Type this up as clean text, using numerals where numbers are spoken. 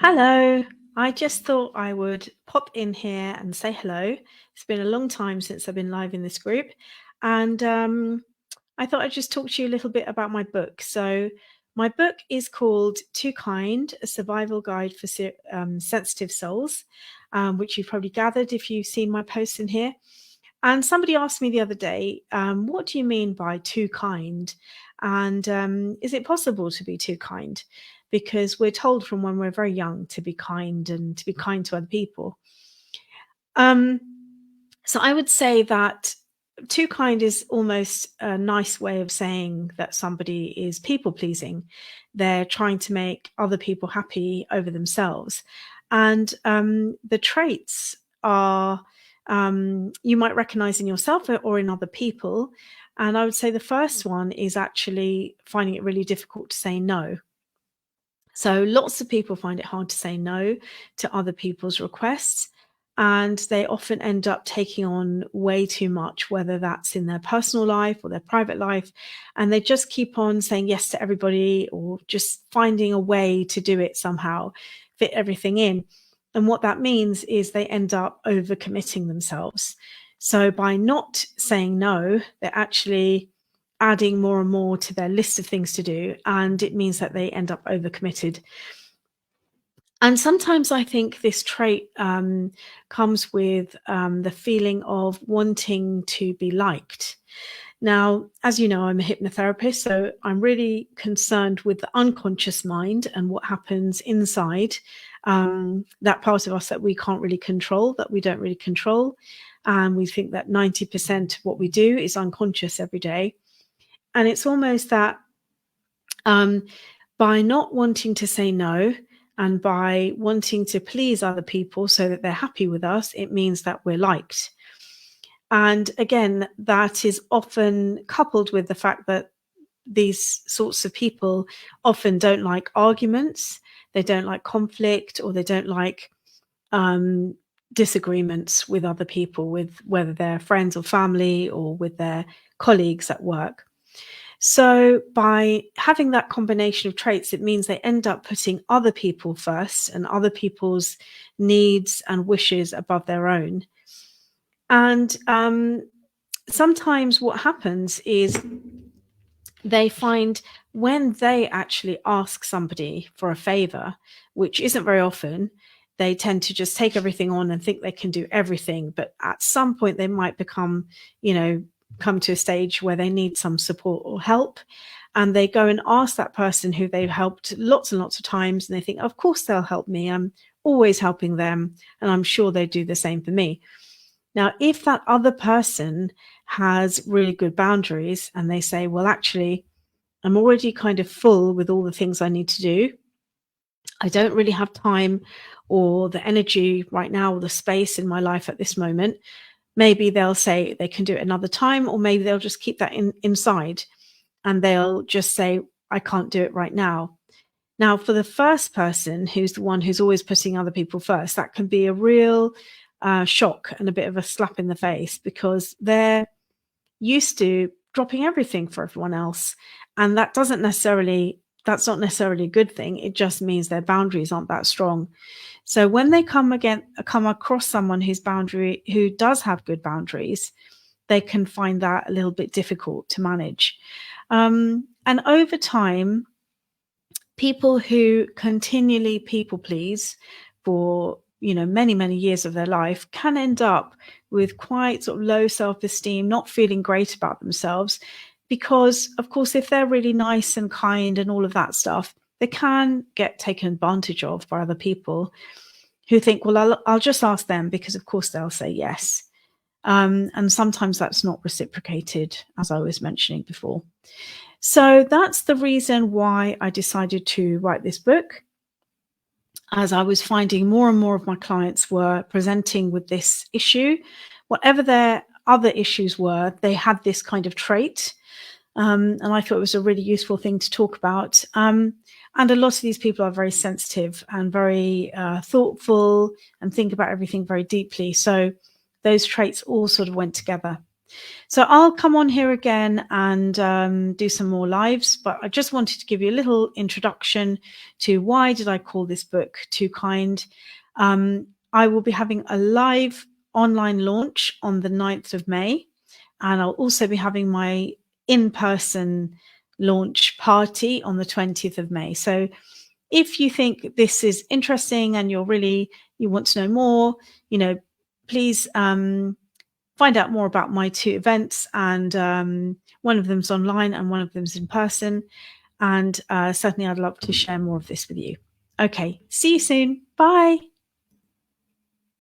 Hello. I just thought I would pop in here and say hello. It's been a long time since I've been live in this group, and I thought I'd just talk to you a little bit about my book. So, my book is called Too Kind: A Survival Guide for Sensitive Souls, which you've probably gathered if you've seen my posts in here. And somebody asked me the other day, what do you mean by too kind? And is it possible to be too kind? Because we're told from when we're very young to be kind and to be kind to other people. Um, so I would say that too kind is almost a nice way of saying that somebody is people pleasing. They're trying to make other people happy over themselves. And the traits are you might recognize in yourself or in other people. And I would say the first one is actually finding it really difficult to say no. So lots of people find it hard to say no to other people's requests, and they often end up taking on way too much, whether that's in their personal life or their private life, and they just keep on saying yes to everybody or just finding a way to do it somehow, fit everything in. And what that means is they end up overcommitting themselves. So by not saying no, they're actually adding more and more to their list of things to do, and it means that they end up overcommitted. And sometimes I think this trait comes with the feeling of wanting to be liked. Now, as you know, I'm a hypnotherapist, so I'm really concerned with the unconscious mind and what happens inside, that part of us that we can't really control, that we don't really control. And we think that 90% of what we do is unconscious every day. And it's almost that by not wanting to say no and by wanting to please other people so that they're happy with us, it means that we're liked. And again, that is often coupled with the fact that these sorts of people often don't like arguments, they don't like conflict, or they don't like disagreements with other people, with whether they're friends or family or with their colleagues at work. So by having that combination of traits, it means they end up putting other people first and other people's needs and wishes above their own. And sometimes what happens is they find when they actually ask somebody for a favor, which isn't very often, they tend to just take everything on and think they can do everything. But at some point, they might become, come to a stage where they need some support or help. And they go and ask that person who they've helped lots and lots of times. And they think, of course, they'll help me. I'm always helping them. And I'm sure they do the same for me. Now, if that other person has really good boundaries and they say, well, actually, I'm already kind of full with all the things I need to do. I don't really have time or the energy right now or the space in my life at this moment. Maybe they'll say they can do it another time, or maybe they'll just keep that inside and they'll just say, I can't do it right now. Now, for the first person, who's the one who's always putting other people first, that can be a real shock and a bit of a slap in the face, because they're used to dropping everything for everyone else. And that's not necessarily a good thing. It just means their boundaries aren't that strong. So when they come across someone who does have good boundaries, they can find that a little bit difficult to manage. And over time, people who continually people please for many, many years of their life can end up with quite sort of low self-esteem, not feeling great about themselves, because of course, if they're really nice and kind and all of that stuff, they can get taken advantage of by other people who think, well, I'll just ask them because of course they'll say yes. And sometimes that's not reciprocated, as I was mentioning before. So that's the reason why I decided to write this book, as I was finding more and more of my clients were presenting with this issue. Whatever their other issues were, they had this kind of trait. And I thought it was a really useful thing to talk about. And a lot of these people are very sensitive and very thoughtful and think about everything very deeply. So those traits all sort of went together. So I'll come on here again and do some more lives, but I just wanted to give you a little introduction to why did I call this book Too Kind. I will be having a live online launch on the 9th of May, and I'll also be having my in-person launch party on the 20th of May. So if you think this is interesting and you want to know more, please find out more about my two events, and one of them's online and one of them's in person. And certainly I'd love to share more of this with you. Okay, see you soon. Bye.